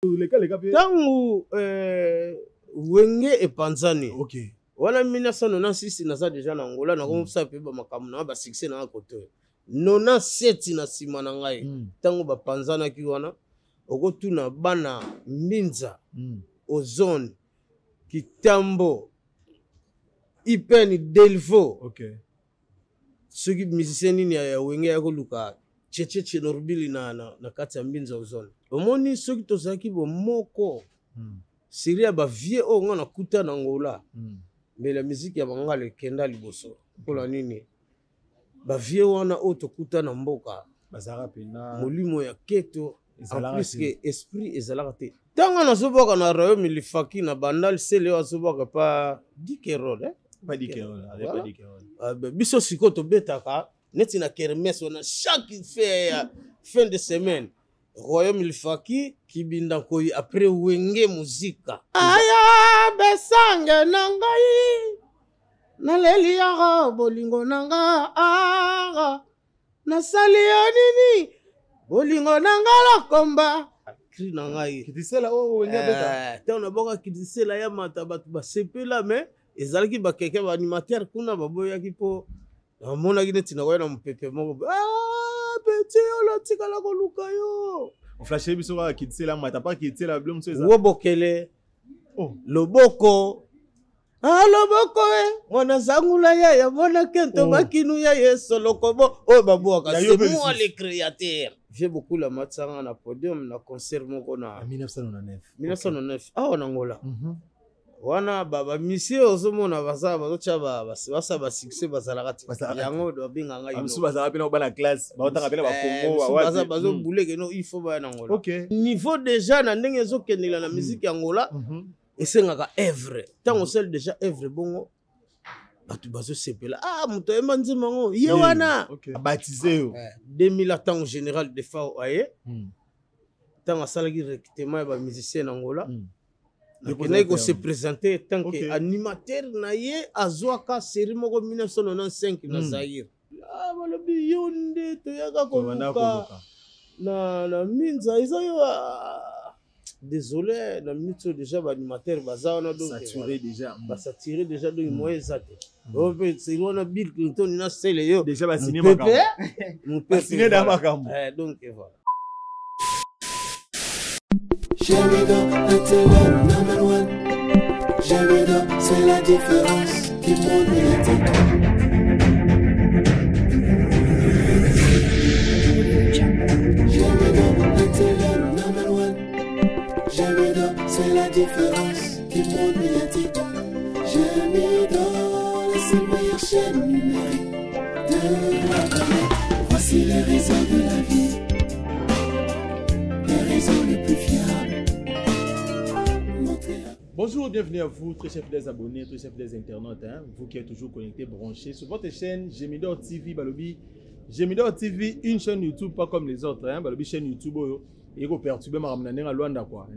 Les cas. Tangu Wenge et Panzani. Ok. Wana 1996 naza déjà na Angola na komsa pe ba makambo na ba succès na côté. 97 na sima na ngai. Tangu ba Panzana ki wana okotuna bana Minza Ozone Kitambo Ipeni Delvo. Ok. Ceux qui musiciens ni ya Wenge ya koluka cheche Norbili na kati ya Minza Ozone. Omoni ceux qui tozaki bo moko. Syria ba vie o ngana kuta na Angola. Mais la musique ya bangale kenda liboso. Pola nini? Ba vie wana o tokuta na mboka. Bazara pena. Molimo ya keto. En plus que esprit ezalaka te. Tanga na soboka na Royaume Lifaki na bandal sele wa soboka pa Dikerol Pas Dikerol, pas Dikerol. Biso siko to betaka neti na kermesse on a chaque fin de semaine. Royaume Lifaki kibinda koyi après Wenge muzika. Aya besange nangai na leli ya bolingo nanga ara na sali nini bolingo nanga lokomba cri nangai kitisela o Wenge beta tana boka kitisela ya mata batu ba sepela mais ezalaki ba keke ba animateur kuna baboyaki po na mona kineti na koya na mpepe moko petit olo tikala ko luka yo on flashé biso ka kitisela mata pas kitisela blum so eza wobokele loboko loboko mwana zangula ya mwana kento bakinu ya yeso lokobo baboka c'est moi le créateur. J'ai beaucoup la matsanga na podium na concert moko na 1909 en Angola. Wana baba monsieur ozomona baza bazocha basa ba succès bazalaka te yango do binga ngai amsu bazala pena ba na classe ba otaka pena ba Congo wa bazo bouleke no il faut ba na Angola. Niveau déjà na ndenge ezokendela na musique ya Angola esengaka œuvre tango sel déjà œuvre bongo batu bazo sepela muto yemba nzima ngo ye wana baptisé yo 2000 tango général de Fao aye tango asalaki recrutement ba musicien na Angola. Il se présenter tant qu'animateur naie azwaka série moko 1995 na Zaire. Balobi yonde to yaka koluka na Minza izayo désolé na minute déjà ba animateur baza na donc saturé déjà donc moyen zate. O pe c'est on a Bill Clinton na sele yo déjà ba signé makambo. Ba signé da makambo. Donc voilà. Jamido, Atelier number one. Jamido, c'est la différence qui monte médiatique. Jamido, Atelier number one. Jamido, c'est la différence qui monte médiatique. Jamido, c'est la meilleure chaîne numérique de la planète. Voici les raisons de la vie, les raisons les plus fiables. Bonjour, bienvenue à vous, très chers fidèles abonnés, très chers fidèles internautes, vous qui êtes toujours connectés, branchés sur votre chaîne Gemidor TV, Balobi. Gemidor TV, une chaîne YouTube pas comme les autres, Balobi chaîne YouTube, et vous perturbez ma ramener à Luanda quoi.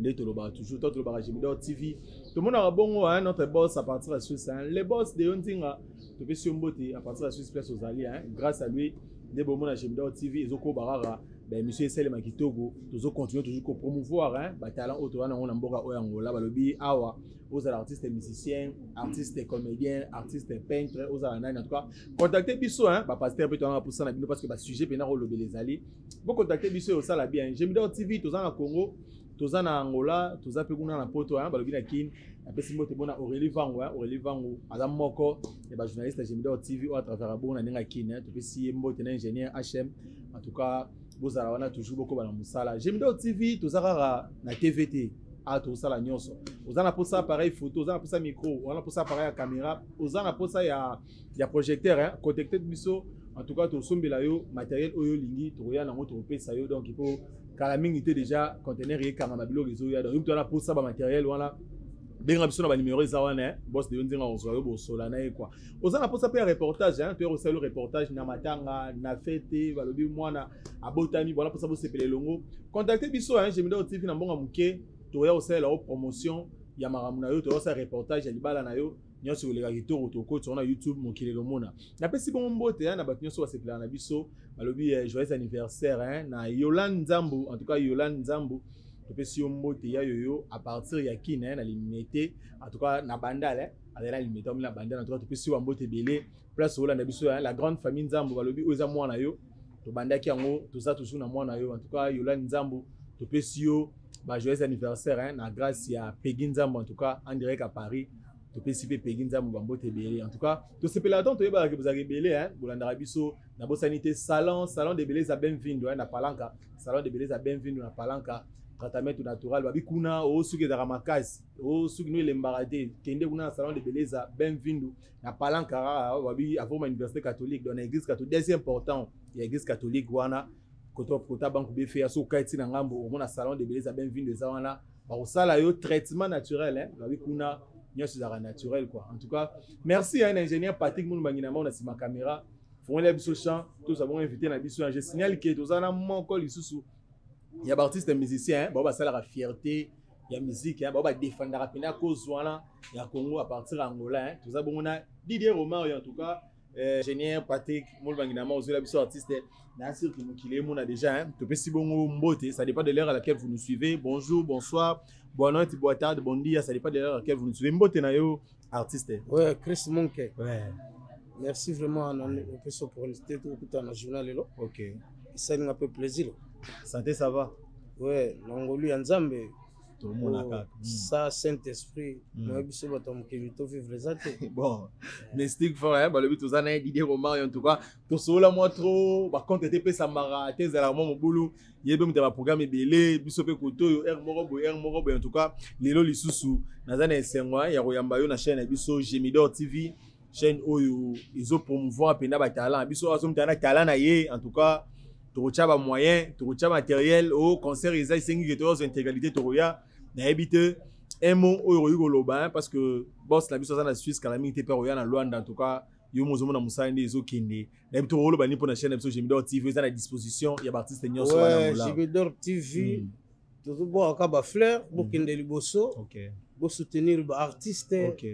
Toujours tout le Gemidor TV. Tout le monde a bon notre boss à partir de la Suisse, les boss de Yontinga, tu peux sur Mbote à partir de la Suisse place aux alliés, grâce à lui, des bons à Gemidor TV, Ezoko Barara. Ben monsieur Selema Kitogo toujours continuer toujours promouvoir talent auto na on mboka o Angola balobi awa aux artistes musiciens artistes comédiens artistes peintres aux nani en tout cas contactez biso pasteur peut en pour ça na bino parce que ba sujet pena ko lobé les alliés vous contactez biso au sala bien Gemidor TV toza na Congo toza na Angola toza pe kuna na poto balobi na kin apesi mote bona Aurélie Vango adam moko et ba journaliste Gemidor TV au à travers bona ninga kin to pesi mote na ingénieur HM en tout cas vous avez toujours beaucoup de musala. Gemidor TV, tout ça na TVT, tout ça la nyonso. Vous avez pour ça appareil photo, vous avez pour ça micro, vous avez pour ça appareil caméra, vous avez pour ça y a projecteur, connecté biso. En tout cas, tout sombe la yo matériel oyo lingi, tout rien dans votre pesa yo donc il faut calamité déjà conteneur et caméra bilo les oyo. Donc vous avez pour ça matériel voilà. Benga biso na ba numéro zawana boss de yonzinga ozoyo bo solana e quoi ozana posa pe reportage tu es le reportage na matanga na fete balobi mwana abotami voilà posa bo sepele longo contacter biso Gemidor TV na mbonga muke to ya osala la promotion ya maramu na yo to osala reportage ya libala na yo nyonso olega kitoko to ko na YouTube mokile le mona na pesi bon mbote na bat nyonso sepela na biso balobi joyeux anniversaire na Yolande Nzambu en tout cas Yolande Nzambu peux si mbote ya yoyo à partir ya kina na limité en tout cas na bandale ala limité na bandale en tout cas tu peux si mbote belé place ola na biso la grande famille nzambo balobi oza mwana yo to bandaki yango tout ça toujours na mwana yo en tout cas yola nzambo tu peux si yo ba joyeux anniversaire na grâce ya Peggy nzambo en tout cas en direct à Paris tu peux si Peggy nzambo mbote belé en tout cas to sepela tant to yeba que vous avez belé bolanda biso na bosanité salon de beleza bienvenue na palanka salon de beleza bienvenue na palanka traitement natural babi kuna o suki da ramakasi o suki no lembarade kende kuna salon de beleza bienvenue na palanka babi avant université catholique dans l'église catholique c'est important il y a église catholique wana kota banku be fait aso kaiti na ngambo o mona salon de beleza bienvenue za wana ba osala yo traitement naturel babi kuna nyoso za naturel quoi en tout cas merci à un ingénieur Patrick Moulbangina on a si ma caméra font les biso chant tous avons invité na biso je signale que tous ana moko lisusu il y a artistes et musiciens ba ça la fierté il y a musique ba ba défendre rapina cause wana ya Congo à partir Angola tous ça bon na Didier Romario en tout cas ingénieur Patrick Moulbangina on la biso artiste na sûr que nous qu'il mon a déjà tu peux si bon mbote ça dépend de l'heure à laquelle vous nous suivez bonjour bonsoir bonne nuit bonne tarde bon dia ça dépend de l'heure à laquelle vous nous suivez mbote na yo artiste ouais Chris Monke ouais merci vraiment à nous pour cette opportunité tout dans le journal là OK ça nous a fait plaisir santé ça va ouais l'angolu nzambe tout le monde a ça Saint-Esprit moi biso batom ke vito vivre ça bon mystique fort ba le but aux années Didier Romario en tout cas to sola moi trop ba compte était pesa mara tezala mo mobulu yebe mutaba programme belé biso pe koto r morobo en tout cas lelo lisusu nazana esengwa ya koyamba yo na chaîne biso Gemidor TV chaîne oyo izo promouvoir pena ba talent biso azo mutana talent na ye en tout cas to ba moyen to matériel au concert ils a 5 ghettos intégralité to ya na habite un mot oyo yugoloba parce que boss la biso na Suisse calamité pe roya na Luanda en tout cas yo mozomo na musande ezo kende na bito rolo bani pour na chaîne biso Gemidor TV à la disposition il y a artiste nyonso wana mola Gemidor TV to bo akaba fleur bo kende liboso OK bo soutenir ba artiste OK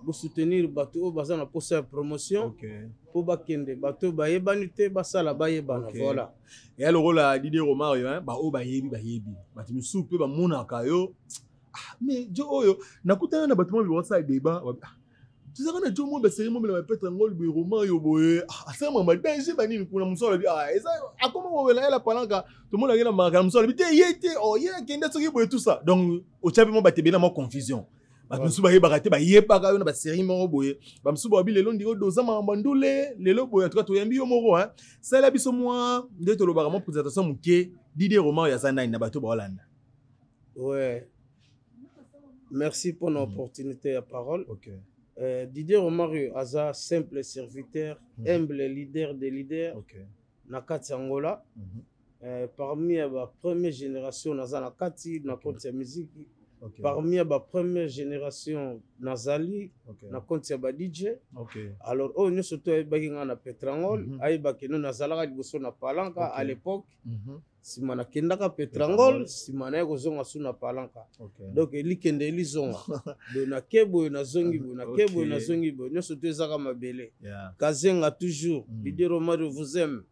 pour soutenir bateau bazana pour faire promotion OK pour bakende bateau ba yebanité basala ba yebana voilà et alors rôle à Didier Romario ba o ba yebi bati misupe ba monaka yo mais jo oyo nakutana na bateau mo WhatsApp débat tu sais quand jo mo ba série mo ba Petre Ngol bi Romario boye asa mama danger ba nini kuna musolo bi eza akoma mo wela la palanka tout le monde a gina maka musolo bi te yete o ye kende soki boye tout ça donc au chape mo ba te bena mo confusion bamsuba yeba te ba yeba na ba série mo boye bamsuba bi lelo ndiko doza mambandule lelo boye en tout cas to yambi yo moko ça la biso moi nde to lobaka mo présentation muke Didier Romario ya zanda na bato ba Hollande ouais merci pour l'opportunité à parole OK Didier Romario aza simple serviteur humble leader des leaders OK na kati Angola parmi la première génération na za na kati na compte ya musique parmi la première génération Nazali na compte ya ba DJ alors on nous surtout baginga na Petrangol ayeba ke no nazalaka liboso na palanka à l'époque simana kendaka Petrangol simana kozonga suna palanka donc elikende elizonga do na kebo na zongi bo na kebo na zongi bo no surtout ezaka mabele kazenga toujours Didier Romario vous aime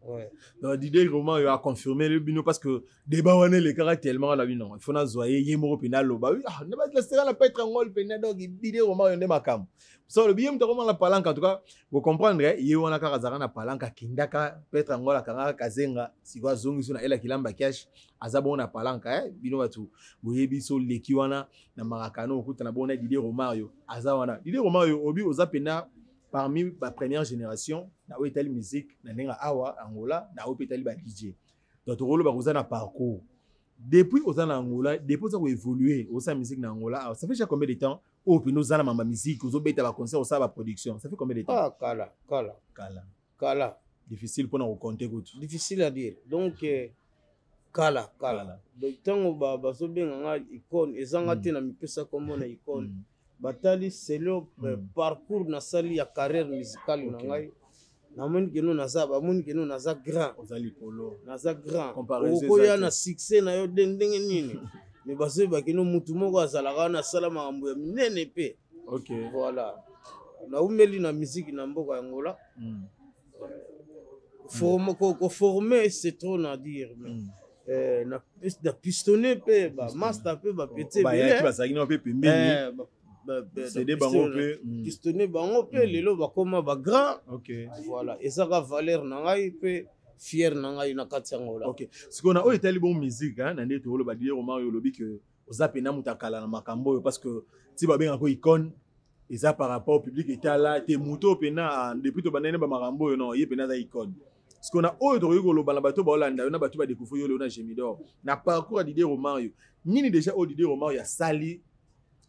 ouais donc Didier Romario a confirmé le bino parce que débat wane le caractère tellement la bino il faut na zoyer yemo penal loba oui ne pas laisser la Petrangol penal donc Didier Romario ndé makam so le bien mtako la palanka en tout cas vous comprendre ye wana ka kazaka na palanka kindaka Petrangol akanga kazenga sikwa zongi suna ela kilamba cash azabo na palanka bino batu boyebi so leki wana na marakano okuta na bona Didier Romario azawana Didier Romario obi ozapena parmi la première génération na Itali musique na nenga awa Angola na Itali ba DJ donc rolo ba kozana parcours depuis ozana Angola depuis ça ko évoluer au sa musique na Angola ça fait déjà combien de temps au pino zana mamba musique ozobeta ba concert au sa ba production ça fait combien de temps kala difficile pour nous compter good difficile à dire donc kala donc tango ba bazobenga nga icône ezanga te na mipesa comme na icône batali c'est le parcours na sali ya carrière musicale na ngai na moni que nous naza ba moni que nous naza grand ozali polo naza grand okoya na succès na yo dendenge nini mais bazo ba que nous mutu moko azalaka na sala makambo ya minene pe OK voilà na umeli na musique na mboka ya Angola former c'est trop à dire mais na pistonné pe ba master pe ba pété ba ya ki ba sakina pe pembeni c'est des bango pe pistonné bango pe lelo ba koma ba grand. OK Voilà ezaka valeur na ngai pe fier na ngai na kati yango la. OK ce qu'on a o etali bon musique hein na ndeto lo ba dire Romario lobi que ozape na mutakala na makambo parce que ti ba benga ko icône eza par rapport au public etala te muto pena depuis to banene ba makambo non ye pena za icône. Ce qu'on a autre rigolo bala bato ba Hollanda na bato ba découvrir yo na Gémidor na parcours Didier Romario nini déjà au Didier Romario ya sali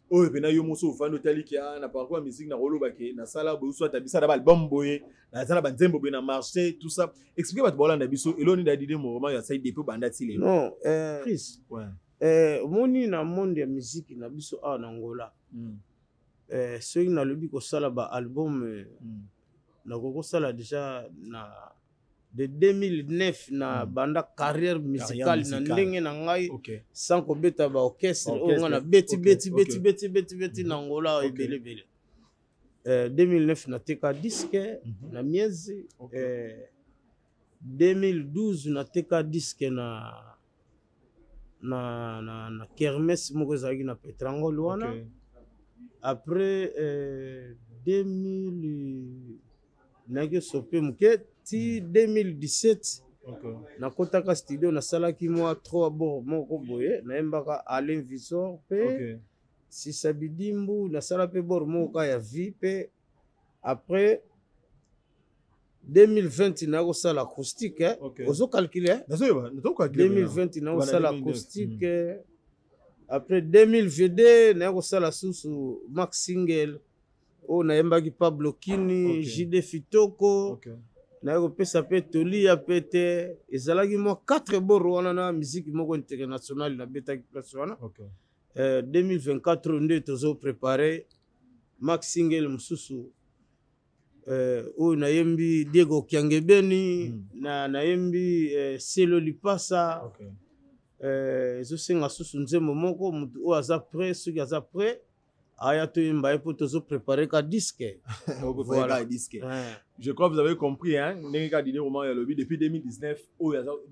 o pena yo moso fando tali ki na parcours musique na rolo bake na sala bo so tabisa da album boye na sala banzembo boye na marché tout ça expliquer bato ba Hollanda biso eloni da Didier Romario ya sali depuis banda tile non Chris ouais moni na monde ya musique na biso a na Angola soki na lobi ko sala ba album na ko sala déjà na de 2009 na banda carrière musicale na ndenge na ngai sans ko beta ba orchestre o ngana beti na Angola ebele 2009 na teka disque na miezi 2012 na teka disque na kermesse moko ezalaki na Petrangol wana après 2000 nage sope muke ti 2017 nakotaka studio nasalaki mwa 3 bord moko boye nayembaka Alain Visor pe Sisabidimbu nasala pe bord moko ya vie pe après 2020 nakosala acoustique ozo calculer 2020 nakosala acoustique après 2022 nakosala susu max single o nayembaki Pablo Kini JD Fitoko nakopesa pe Tolia pete ezalaki mo 4 bord wana na musique moko internationale na betaki place wana 2024 nde tozo préparer max single mususu oyo nayembi Diego Kiangebeni nayembi Selo Lipasa ezosenga susu nzembo moko mutu oyo aza prêt soki aza prêt aya toyemba ye po tozo préparer ka disque. Voilà. Disque. Je crois que vous avez compris hein ndenge ka Didier Romario lobby depuis 2019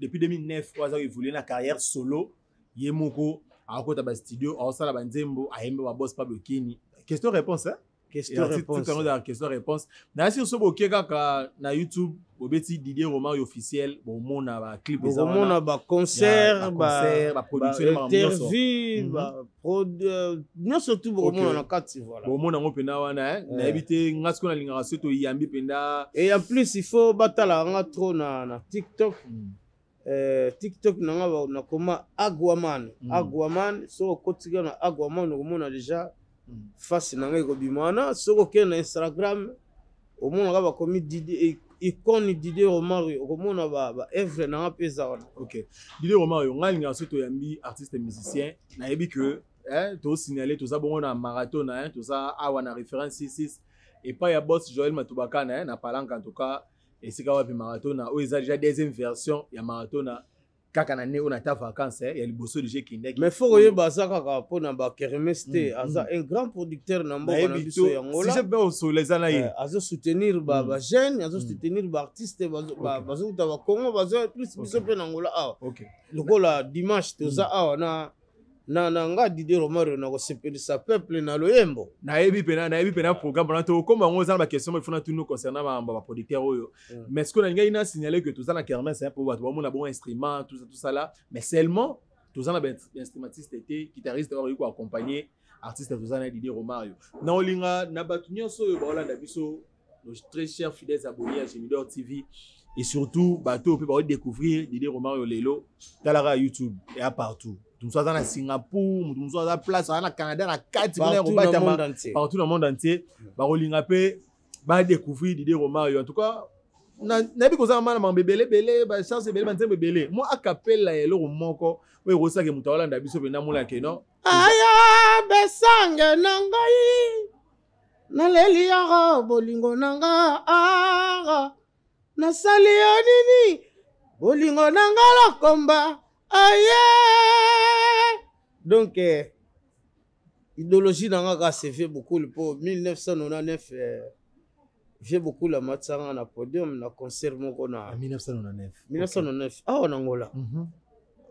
depuis 2009 oyo aza évoluer na carrière solo ye moko akota ba studio asala ba nzembo ayemba ba boss Pablo Kini. Question réponse hein question réponse na si so boke kaka na YouTube obeti Didier Romario officiel bomona ba clip eza bomona ba concert ba production interview ba nyonso tout bomona na kati voilà bomona ngo pena wana na ebite ngasko na lingara seto yambi penda et en plus il faut batala nga trop na TikTok TikTok nanga na koma Agwaman so kotika na Agwaman komona déjà face na ngai ko bimana soko ke na Instagram au monde ba komi Didier icône Didier Romario komona ba œuvre na pesa wana. OK Didier Romario ngai nga soto yambi artiste musicien na yebi que to signaler to za bongo na marathon to za awa na référence 66 et pas ya boss Joël Matubaka na palanka en tout cas et c'est quand marathon na o eza déjà deuxième version ya marathon kaka na ne ona ta vacances ya liboso de jeu Kindek mais faut que baza kaka pona ba kermeste aza un grand producteur na mboka na biso ya Angola si je peux sur les anaïs azo soutenir ba jeunes azo soutenir ba artistes bazo ta ba Congo bazo plus biso pe na Angola OK lokola dimanche toza awa na nga Didier Romario na ko sepelisa peuple na loyembo na yebi pena programme na to comme on za ba question il faut na tout nous concernant ba producteur oyo mais ce qu'on a ngai na signaler que tout ça na kermesse c'est pour ba bon na bon instrument tout ça là mais seulement tout ça na instrumentiste était guitariste or ko accompagner artiste tout ça na Didier Romario na olinga na batu nyonso oyo ba Hollanda biso nos très chers fidèles abonnés à Gémidor TV et surtout bato peut ba découvrir Didier Romario lelo talara YouTube et à partout tout ça dans la Singapour, tout ça dans la place dans le Canada, dans la carte partout dans le monde entier. Ba rolinga pe ba découvrir Didier Romario. En tout cas, na bi ko za mana mbebele ba chance bele ba nzembe bele. Moi a capella yelo moko, we rosa ke mutawala ndabiso be na mula ke no. Aya besange nangai. Na leli ya bolingo nanga aga. Na sali nini? Bolingo nanga la komba. Aïe! Donc, idéologie dans la c'est fait beaucoup pour 1999. J'ai beaucoup la matsanga na podium na concert moko na 1999. 1999. Ah en Angola.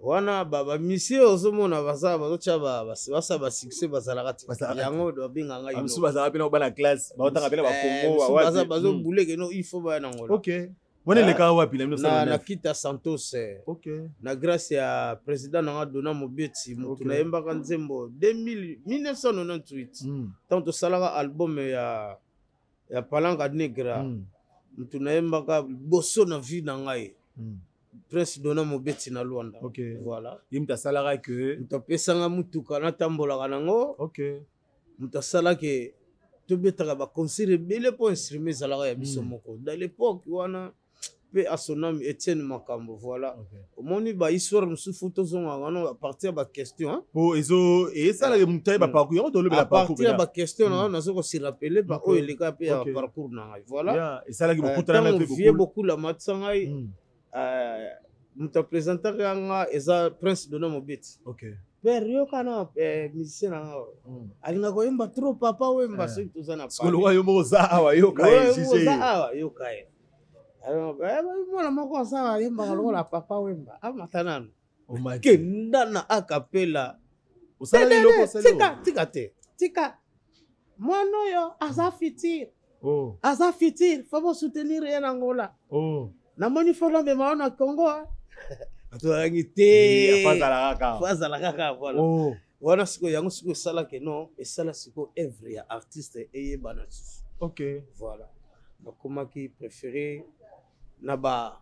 wana bamissie ozomona bazotya basa basuccès bazalaka te yango babinga ngai amusu bazalaka pena obana classe baotanga pena bakongo bazobuleke no il faut baya nango ok wana eleka wapi na kita Santos na grâce ya président nanga Dona Mobeti motu nayembaka nzembo 1998 tant tosalaka album ya Palanga Negra motu nayembaka boso na vie na ngai Prince Dona Mobeti na Luanda. Voilà. Yimta salaka que mutapesanga mutuka natambolaka nango. Mutasala ke tobetaka ba concert ebele po instrument zalaka ya biso moko. Dans l'époque wana pe à son nom Etienne Makambo. Voilà. Omoni ba histoire musu photo zonga ngano à partir ba question po ezo et ça la mutai ba parcours to le ba parcours. À partir ba question na nazo ko se rappeler ba o eleka pe ya parcours na ngai. Voilà. Et ça la beaucoup tana beaucoup la matsangai. Muta présenter nga eza Prince Dona Mobeti. Père yo kana musicien nga alinga ko yemba trop papa wemba so tuzana pa. Skolo yo mo za awa yo kai sisi. Yo kai. Alors mwana moko za yemba lokola papa wemba amatanana. Ke ndana akapela. Usala loko sala. Tika. Mwana yo aza fitir. Aza fitir, faut soutenir en Angola. Namoni fola me maona Congo. Atoangi te. Faza la kaka voilà. Wana siko yango siko sala ke non et sala siko œuvre ya artiste eyeba na susu. Voilà. Bakoma ki préféré na ba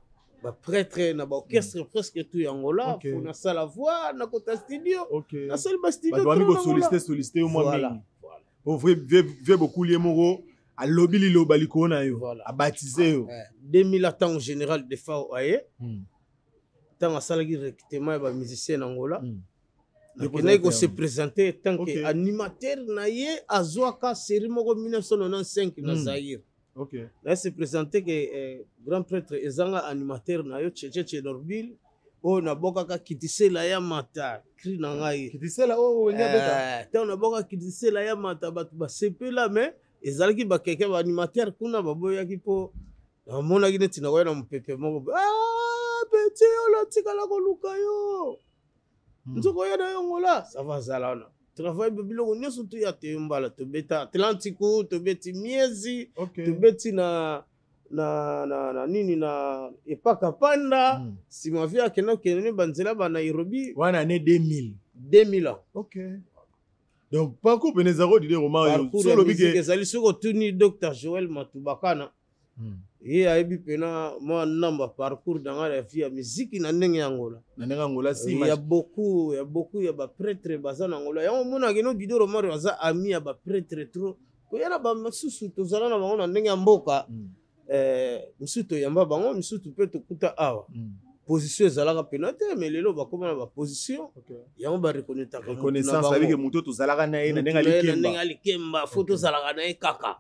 prêtre na ba orchestre presque tout Angola pour na sala voix na kota studio. Na sala ba studio. Ba doit solliciter au moins mingi. Pour vrai beaucoup lié moro. A lobby li loba likona yo a baptisé yo 2000 ans en général de FAO aye tant à salagi recrutement ba musicien Angola il ko se présenter tant que animateur na ye azwaka série moko 1995 na Zaïre là se présenter que grand prêtre ezanga animateur na yo Tchétché Dorbil o na boka ka kitisela ya mata cri na ngai kitisela o wenya beta tant na boka kitisela ya mata batu ba sepela mais ezalaki ba quelqu'un ba animateur kuna baboyaki po amona ki neti na koya na mpepe moko petit ola tikala ko luka yo nzoko ya na yongola ça va zalana travail biloko nyonso tu ya te mbala to beta Atlantico to beti miezi to beti na nini na epaka panda sima via keno kene banzela ba Nairobi wana ne 2000 ans donc parcours penezaro di roman solo bige ezali soko tuni Dr Joël Matubakana ye ayebi pena moi namba parcours dans la vie ya musique na ndenge Angola si il y a beaucoup ya ba prêtre bazana Angola ya mona keno di roman baza ami ya ba prêtre trop ko yana ba masusu tozala na bango na ndenge ya mboka misuto yamba bango misuto pe tokuta awa position ezalaka pena te mais lelo bakoma na ba position yango ba reconnaissance avec muto tozalaka na ye na ndenge alikemba photo zalaka na ye kaka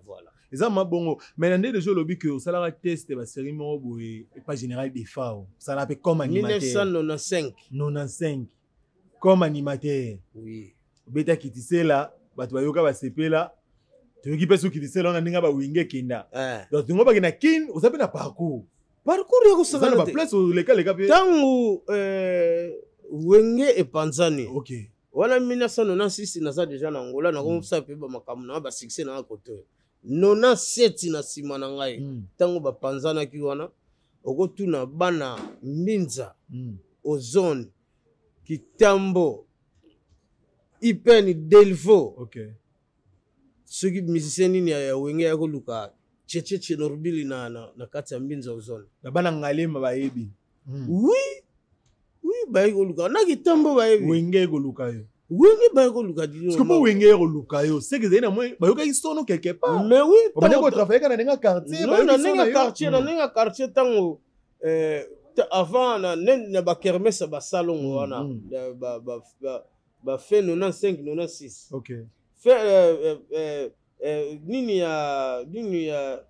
voilà eza mabongo mais na ndenge lobi que osalaka test ba série moko boye pas général des FAO ça l'appelle comme animateur 1995 comme animateur beta kitisela bato bayoka basepela toyoki pe so kitisela na ndenge ba winge kenda donc ngo bakina kin osape na parcours ya kusakana ba place leka pe tangu wenge epanzani wana 1996 naza déjà na Angola na komsa pe ba makamu na ba succès na côté 97 na sima na ngai tangu ba panzana ki wana okotuna bana Mbinza Ozone Kitambo Ipeni Delvo soki musicien nini ya wenge ya koluka Tchétché Norbili na kati ya Mbinza Ozone na bana ngalema bayebi oui ba koluka na Kitambo bayebi wenge koluka yo wenge ba koluka di parce que pour wenge koluka yo c'est que na moi ba yoka isono quelque part mais oui on va travailler kana nenga quartier ba nenga quartier tango avant na ba kermesse ba salon wana ba fait 95 96 nini ya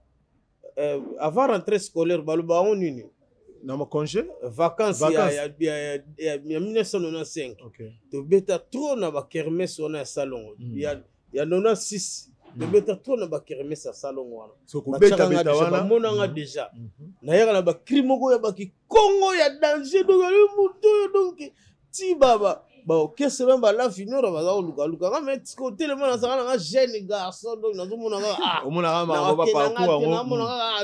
avant rentrée scolaire baloba on nini na ma congé vacances ya 1995 to beta trop na ba kermesse on a salon ya 96 tobeta trop na bakireme sa salon wana sokobeta beta wana bamonanga déjà nayaka na bakri moko ya bakikongo ya danger donc ali moto oyo donc ti baba baokese mpe balafinoro baza kolukaluka nga me kotelema nazaka nanga jeune garçon donc nazomona kaka omonaka bango baparcours yango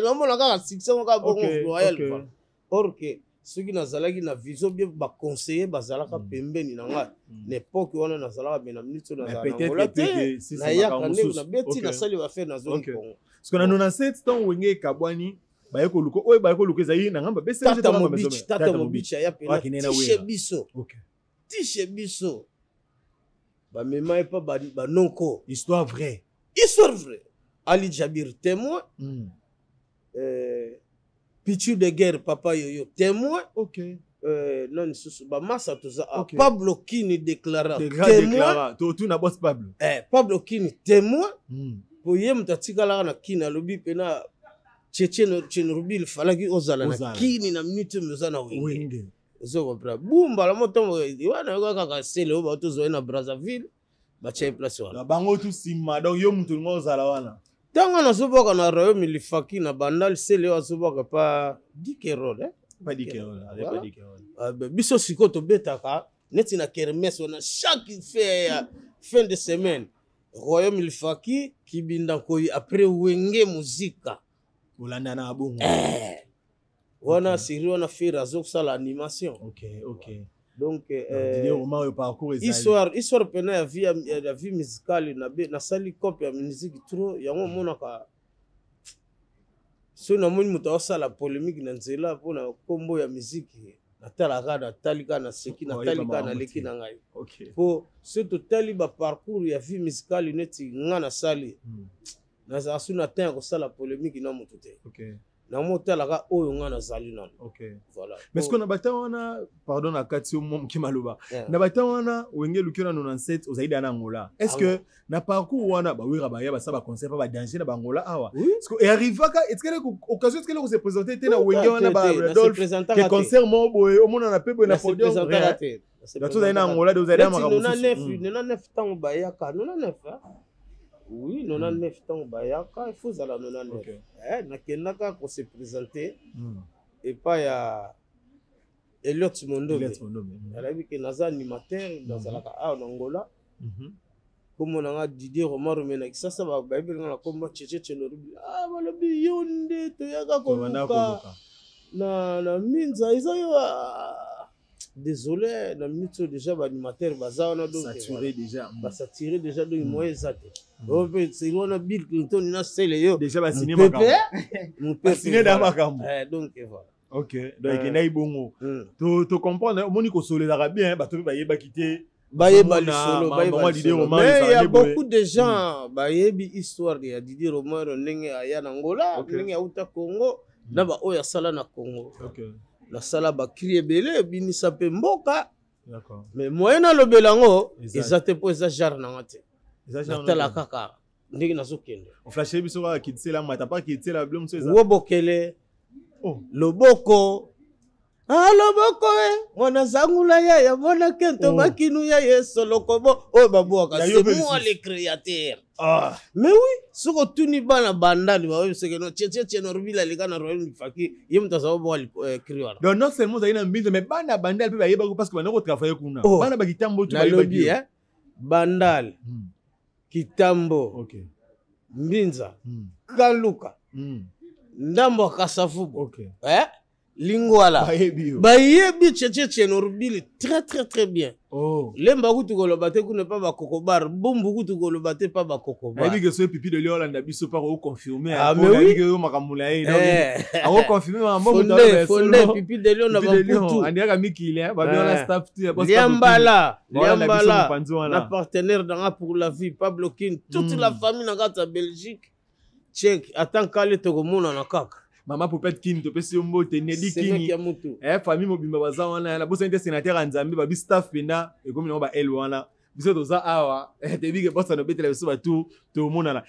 namona kaka succès moko bongo royal or que soki nazalaki na vision bien baconseiller bazalaka pembeni na ngai l'époque wana nazalaka me na minute nazala nangola te nayaka ndenge na beti nasali bafere nazongi kongo parce que na 97 temps wenge ekabwani baye koluka oyo baye koluka ezali na ngamba tata mobichi aya pena tishe biso bamema epa banoko histoire vraie Ali Jabir témoin Pichu de guerre papa yoyo témoin non susu ba masa toza Pablo Kini déclara témoin tout na boss Pablo Kini témoin pour yem tatikala na Kini alobi pena Tchétchénobyl falaki ozala na Kini na minute mezana wenge zo comprendre bumba la moto wana kaka sele oba tozo na Brazzaville ba tchai place wana bango tout sima donc yo mutu ngo ozala wana tanga na soboka na royaume lifaki na bandal sele wa soboka pa 10 kerole pas 10 kerole pas 10 kerole biso siko to betaka neti na kermesse na chaque fin de semaine royaume lifaki kibinda koyi après wenge muzika olanda na bongo wana siri wana faire azokosala animation donc histoire pena ya vie musicale nasali cope ya musique trop yango omonaka so namoni moto aosala polémique na nzela mpona nkombo ya musique natalaka natalika naseki natalika naleki na ngai po so totali baparcours ya vie musicale neti nga nasali nazala so natin ya kosala polémique na moto te namotalaka oyo nga nazali nano voilà mais ce qu'on a bata wana pardon na kati moki maloba na bata wana wenge luki na 97 ozaidi na Angola est-ce que na parcours wana ba wira ba ya ba sa ba concert ba danger na Angola awa est-ce que arrivaka est-ce que occasion est-ce que ko se présenter te na wenge wana ba Rodolphe que concert mo boy o mona na pebo na podium na to na Angola de ozaidi ma 99 temps ba ya ka 99 oui 99 temps bayaka il faut zala 99 nakendaka ko se présenter et pas ya Elliot Mondombe alabi ke naza animateur nazalaka en Angola comme on a Didier Romaro mena kisasa ba bible na komba Tchétchénobyl balobi yonde to yaka ko na minza izayo désolé na minute déjà ba animateur bazana donc saturé déjà donc moyen zate c'est on a Bill Clinton na sele yo déjà ba signé makambo mon signé da makambo donc voilà donc na ibongo to comprendre moni ko solera bien ba to ba yeba quitter bayeba lisolo bayeba lisolo mais il y a beaucoup de gens bayebi histoire ya Didier Romero ndenge aya na Angola ndenge auta Congo na ba oya sala na Congo la sala ba crie belé binisa pe mboka mais moyen na lobelango ezate po eza jar na ngate tala kaka ndenge nazokende on flashé biso ka kitsela mata pa kitsela blom so eza wobokele loboko loboko mwana zangula ya mwana kento bakinu ya yeso lokobo oyo babwaka c'est moi le créateur mais oui soko tuni bana bandali ba oyo sekeno Tchétchénobyl alika na royaume lifaki yemu tasawo bo kriwana donc non seulement ça ina mbinzo mais bana bandali pe ba yeba parce que bana ko travailler kuna bana ba kitambo tu ba yeba bandali kitambo mbinza kaluka ndambo kasafubo lingwala bayebi Tchétchénobyl très bien lemba kutu koloba te kuna pa ba kokobar bombu kutu koloba te pa ba kokobar bayebi que ce pipi de Léolanda biso pas au confirmer bayebi que makamula donc a confirmer mambo fondé pipi de Léolanda ba kutu andika mikile ba bien la staff tu liambala na partenaire dans pour la vie Pablo Kini toute la famille na kata Belgique check attend kale to komona na kaka Maman Poupette Kini to pesi yombo tenedi Kini famille mobimba baza wana la bosa inte sénateur Nzambe ba bi staff pena e comme ba el wana biso to za awa te bi ke bosa no betela biso ba to mona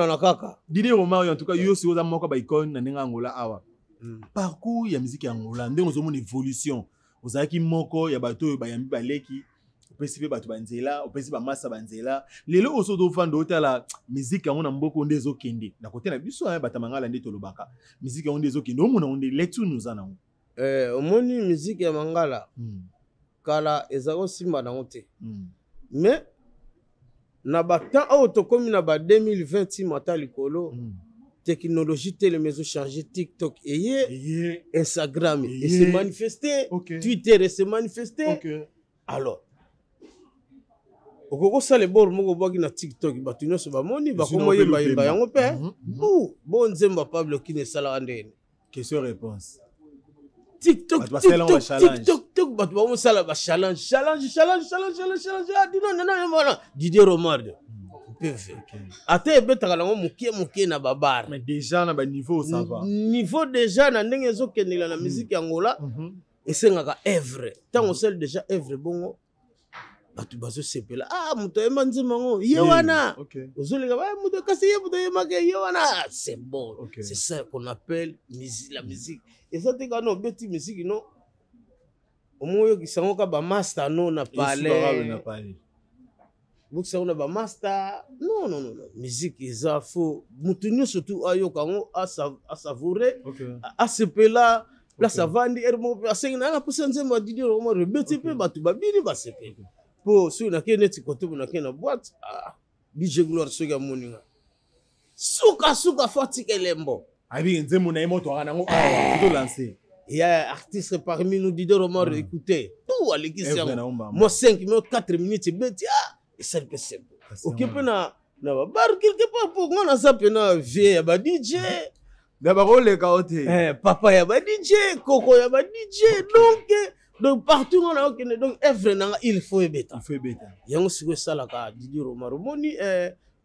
na kaka Didier Romaro en tout cas yo si oza moko ba icône na ninga Angola awa parcours ya musique ya Angola ndenge ozo mona évolution ozaki moko ya bato ba yambi baleki opesi pe bato banzela opesi ba massa banzela lelo oso to fanda otala musique yango na mboko ndezo kende na côté na biso ya batamangala nde tolobaka musique yango ndezo kende omona onde lecture nous ana omoni musique ya mangala kala ezako simba nango te mais na batemps oyo tokomi na ba 2020 mata likolo technologie telle mais changer TikTok et Instagram et se manifester Twitter et se manifester alors okoko sale bor moko boki na TikTok batu nyonso bamoni bakomo yemba yemba yango pe bon nzemba Pablo kine sala ndene question réponse TikTok batu ba sala ba challenge dino nana Didier Romarde ate betaka lango mukie na babar mais déjà na ba niveau ça va niveau déjà na ndenge ezokendela na musique ya ngola esengaka œuvre tango sel déjà œuvre bongo batu bazo sepela muto yemba nzima ngo ye wana ozolega muto kasi ye muto yemaka ye wana c'est bon c'est ça qu'on appelle la musique et ça te kana beti musique non omoyo kisango ka ba master no na palais bukisa una ba master non musique eza faux mutu nyonso tu ayoka ngo a savourer a sepela la savandi ermo asenga na posa nzemba Didier Romo rebeti pe batu babiri ba sepela po so na keneti koto na kena boîte DJ Gloire so ga moninga suka fatika lembo abi nzembo na emoto kana ngo to lancer il y a artiste parmi nous Didier Romo écouter tout alikisi moi 5 minutes 4 minutes beti et ça peut c'est OK pe na bar quelque part pour ngona ça pe na vie ya ba DJ d'abord les kaote papa ya ba DJ koko ya ba DJ donc partout on a aucun donc œuvre na il faut beta yango siko sala ka Didier Romo moni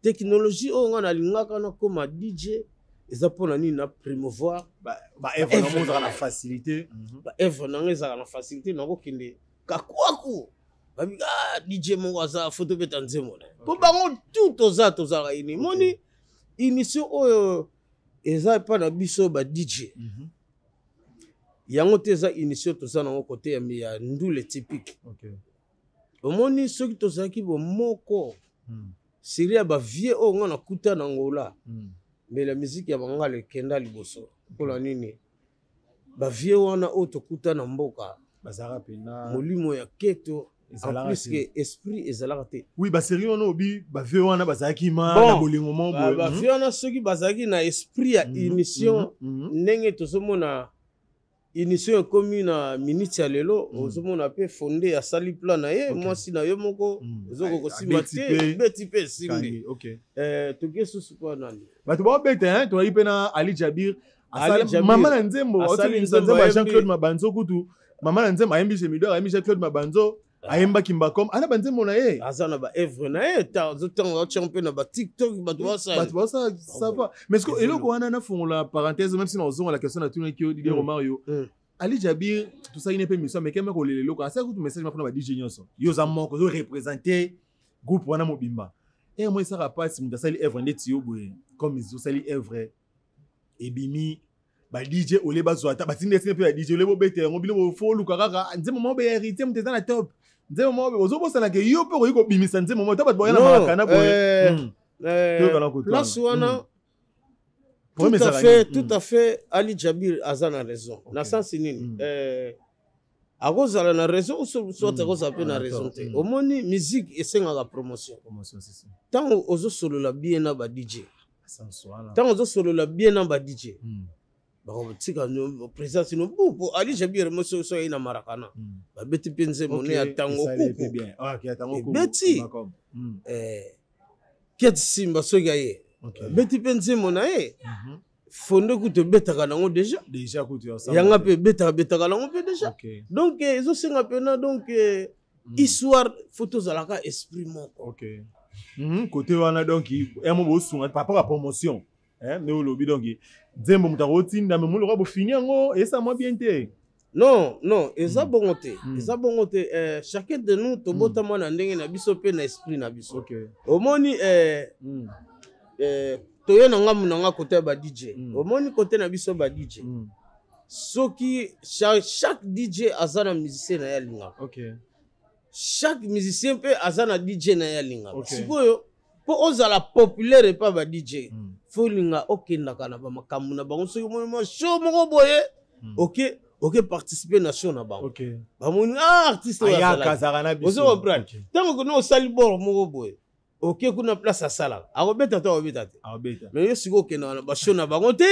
technologie o ngona lingaka na comme DJ eza pona ni na promouvoir ba œuvre na facilité ba œuvre na ngeza na facilité na ko kende kakwaku babika DJ mongo aza photo beta nzemo na po bango tout toza ini moni initio oyo eza pa na biso ba DJ yango te eza initio toza nango côté ya ndule typique omoni soki tozaki bo moko siria ba vie o ngona kuta na ngola mais la musique ya bangala kenda liboso pola nini ba vie wana o to kuta na mboka bazara pena molimo ya keto en plus que esprit ezalaka te oui ba série on obi ba vie wana bazaki na bolingo mo ba vie wana soki bazaki na esprit ya initiation ndenge tozomona initiation comme na minute ya lelo ozomona pe fondé ya sali plan na ye mwasi na yo moko ozoko kosimba te beti pe simbi toke susu kwa nani bato ba bete to yipe na Ali Jabir mama na nzembo otali nzembo ya Jean-Claude Mabanzo kutu mama na nzembo ayembi Jemidor ayembi Jean-Claude Mabanzo ayemba kimba comme ana banzembo na ye azana ba œuvre na ye ta zotango champion na ba TikTok bato ça va mais est-ce que eloko wana na fond la parenthèse même si nous avons la question na tuna ki Didier Romario Ali Jabir tout ça il n'est pas mission mais kema ko le loko asa kutu message ma fona ba DJ nyonso yo za moko zo représenter groupe wana mobimba et moi ça rapaz mu dasali œuvre ndeti yo boye comme ils sali œuvre ebimi ba DJ ole bazwata batinde sine pe ba DJ ole bo bete ngo bino bo fo luka kaka nzemo mo be héritier muteza na top nzemo mo be ozobosa ke yo pe ko bimisa nzemo mo tabat boyana makana boye place wana tout à fait Ali Jabir azana raison na sens nini akozala na raison ou soit akozala pe na raison te omoni musique esengaka promotion c'est ça tango ozo solo la bien na ba DJ tango ozo solo la bien na ba DJ tika no présence no pour Ali Jabir mo so ina marakana ba beti penze mo ne atango kuku bien OK atango kuku beti kiat simba so gaye beti penze mo na e fondo ku te betaka nango déjà kutu yanga pe betaka nango pe déjà donc ezo senga pena donc histoire photo zalaka esprit moko côté wana donc emo bo sunga par rapport à promotion ne olobi donc nzembo mutako tinda me muloko bo finir ngo esa mo bien te non eza bongo te chacun de nous to botama na ndenge na biso pe na esprit na biso omoni toye na ngamu na nga côté ba DJ omoni côté na biso ba DJ soki chaque DJ azana musicien na yalinga chaque musicien peut azana DJ na yalinga. Okay. Sikoyo po ozala populaire pa ba DJ. Faut linga okendaka na ba makambu na bango soki mo show moko boye. OK participer na show na bango. OK. Ba moni artiste ya kazarana biso. Ozo comprendre. Tango ko no sali bor moko boye. OK kuna place à sala. Akobeta to obeta te. Akobeta. Mais yo siko okenda na ba show na bango te.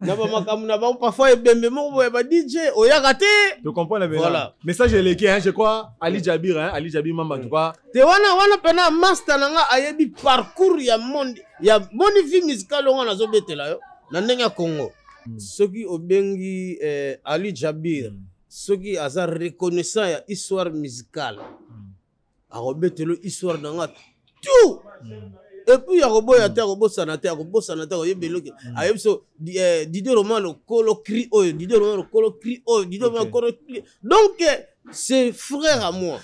Na ba makambu na bango parfois ebembe moko boye ba DJ oyaka te. Tu comprends bien. Voilà. Message éléqué hein, je crois Ali Jabir hein, Ali Jabir mamba en tout cas. Te wana pena master nanga ayebi parcours ya monde ya bonne vie musicale on zo betela yo na ndenge ya Congo. Soki obengi Ali Jabir soki aza reconnaissant ya histoire musicale. Akobetelo histoire nanga tout. Et puis akoboya te akobosana te oyebeloke ayebso Didier Romano kolo cri oyo Didier Romano kolo cri oyo Didier Romano kolo cri. Donc c'est frère à moi.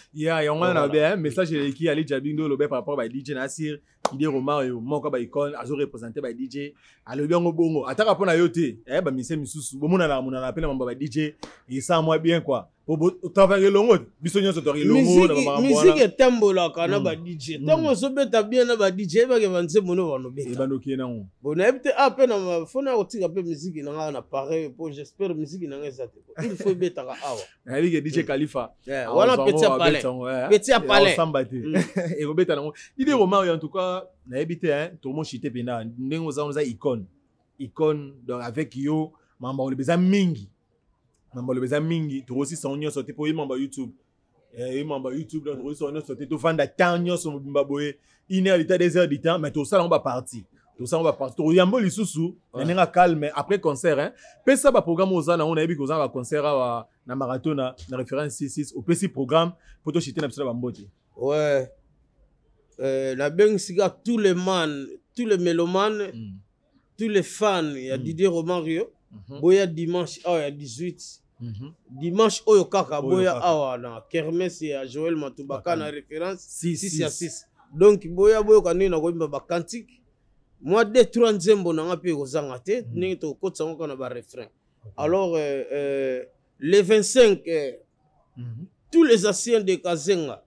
On a bien message qui Ali Jabir ndo lobe par rapport à DJ Nasir Didier Romano moko ba icon azo représenter ba DJ alobi ngo bongo ataka pona yote ba mise misusu bomona na appelle mamba ba DJ et ça moi bien quoi. Travailler longo biso nyonso to longo na mama musique etambola kana ba DJ tango so beta bien na ba DJ ba ke banze mono bano beta e bano kiena ngo bon ebte ape na fona otika pe musique na na pareil pour j'espère musique na ngeza te il faut beta ka awa na bi ke DJ Khalifa wana petit palais sambate e ko beta nango idée Romano en tout cas na ebite hein tout mon chité pena ndengo za icône donc avec yo mamba on le beza mingi mamba le beza mingi to aussi son nyonso te po mamba YouTube mamba YouTube donc aussi son nyonso te to fanda temps nyonso mobimba boye 1 heure d'état 2 heures du temps mais tout ça on va partir to yambo lisusu nenga calme après concert hein pesa ba programme ozana on a ebi kozana ba concert na marathon na référence 66 au petit programme pour to chiter na psa ba mbote ouais la beng siga tous les mélomanes tous les fans il y a Didier Romario boya dimanche il y a 18 dimanche oyo kaka boya awa na kermesse ya Joël Matubaka na référence 6 à 6 donc boya kanini na koimba ba cantique moi 2-3 nzembo na ngapi kozanga te ningi to kotsa ngoko na ba refrain alors les 25 tous les anciens de Kazenga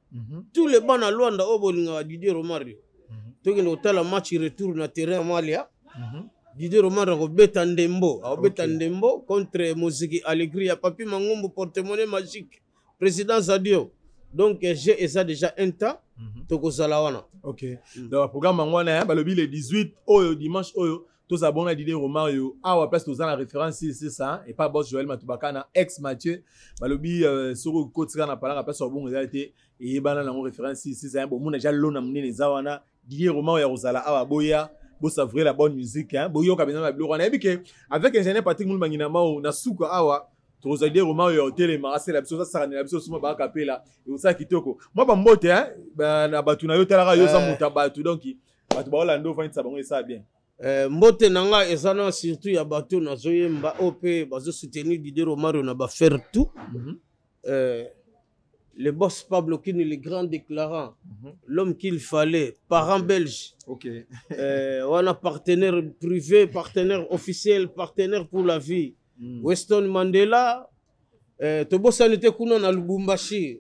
tous les bana Luanda obolinga Didier Romario toki no tala match retour na terrain Malia Didier Romario akobeta ndembo contre Moziki Alegria Papi Mangombo porte-monnaie magique président Zadio donc j'ai ça déjà un temps tokozala wana OK donc le programme ngwana balobi le 18 oyo dimanche oyo tous abonnés Didier Romario awa place tous la référence c'est ça et pas boss Joël Matubaka na ex Mathieu balobi soko kotika na pala place obongo été et bana na référence c'est ça bon mona ja lona munene zawana Didier Romario ya rozala awa boya bo savrer la bonne musique hein boyo kabina ba bloro na ebike avec ingénieur Patrick Mulmangina mao na suka awa Didier Romario ya télé marasé la biso ça na biso suma ba kapela et ça kitoko moi ba mbote hein na batu na yo tala yo za muta batu donc batu ba Orlando fa ça bango ça bien mbote nanga ezana surtout ya batu na zoyemba OP bazo soutenir Didier Romario na ba faire tout le boss Pablo Kini, le grand déclarant, l'homme qu'il fallait, parent belge. OK. On a partenaire privé, partenaire officiel, partenaire pour la vie. Weston Mandela, Tobosa n'était kuna na Lubumbashi.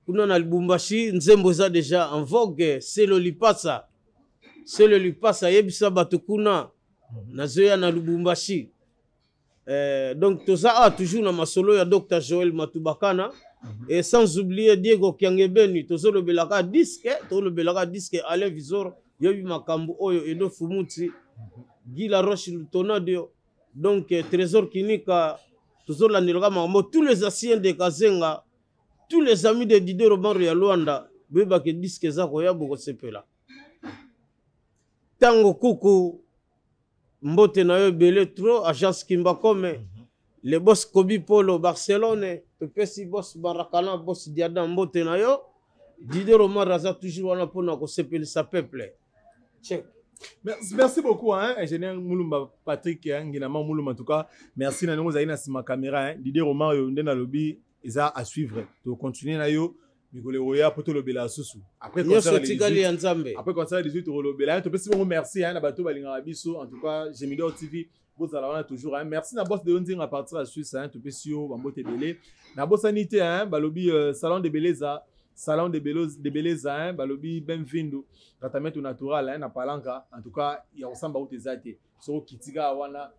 Kuna na Lubumbashi, Nzembo za déjà en vogue, c'est le Lipasa. C'est le Lipasa, yebisa batukuna, na zoya na Lubumbashi. Donc, tout ça a toujours na masolo ya Dr. Joël Matubakana. Et sans oublier Diego Kiangebeni, tozo le belaka disque, Alain Visor, Yobi Makambu Oyo, Edo Fumuti, Guy Laroche Tonadio, donc Trésor Kinika, tozo la Niloga Mambo, tous les anciens de Kazenga, tous les amis de Didier Romario ya Luanda, Beba ke disque zako ya boko sepela. Tango Kuku, Mbote na yo belé trop, agence Kimba Kome, le boss Kobi Polo Barcelone, Pepesi boss Barakana, boss Diada Mbote na yo, Didier Romario aza toujours wana pona ko sepeli sa peuple. Check. Merci beaucoup hein ingénieur Mulumba Patrick Nginama Mulumba en tout cas merci na nous aina sima caméra hein Didier Romario ndena lobby eza à suivre to continuer na yo mikole roya poto lobela susu après concert les 18 lobela to pesi bon merci hein na bato balinga biso en tout cas Jemidor TV vous allez toujours hein merci na boss de Onding à partir à Suisse hein to pesi yo bambote belé na bossanité hein balobi salon de beleza salon de beleza hein balobi benvindo tratamento natural hein na palanca en tout cas il y a ensemble où tes so kitika wana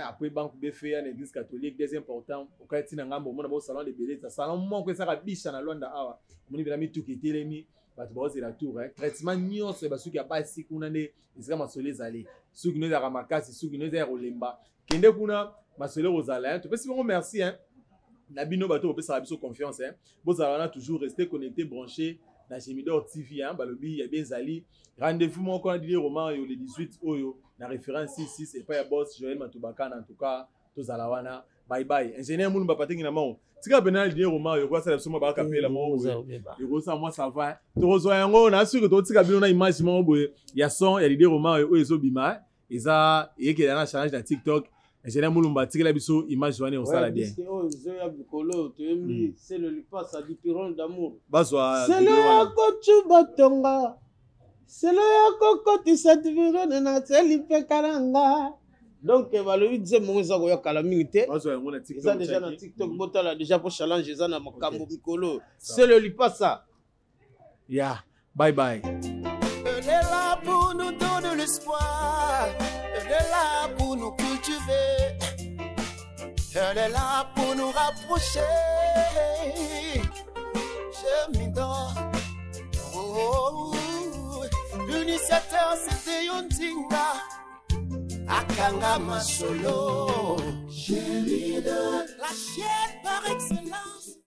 après banque BFA l'église catholique des important au cas tina ngambo mona bo salon de beleza salon mon ko saka bisha na Luanda awa moni bilami tukitelemi bato baoze la tour hein traitement nyonso ba suki ya basi kuna ne isika masole zali suki no za makasi suki no za rolemba kende kuna masole rozala hein tu peux si bon merci hein Nabino bato peut ça biso confiance hein vous allez toujours rester connecté branché dans Gemidor TV hein balobi ya bien zali rendez-vous mon quand dit roman yo le 18 oyo na référence 66 et pas ya boss Joël Matubakana en tout cas tous à la wana bye bye ingénieur moun ba patingi na mo tika benal dit roman yo kwa ça biso ba kapela mo yo ça moi ça va to rezoa yango na sûr que to tika bino na image mo boye ya son ya dit roman yo ezo bima eza yeke na challenge na TikTok. Ingénieur Moulumba tika la biso image wana on sala bien c'est le lipas à du piron d'amour bazwa c'est le yakochu batonga c'est le yakoko tisativiron na selipe karanga donc balobi dze monza ko yakala minute bazwa yango na TikTok ça déjà na TikTok botala déjà pour challenge ça na makambo mikolo c'est le lipas yeah bye bye. Elle est là pour nous donner l'espoir. Elle est là pour nous cultiver. Elle est là pour nous rapprocher. Gemidor. Oh, l'initiateur c'était Yontinga. Akanga Masolo. Gemidor. La chaîne par excellence.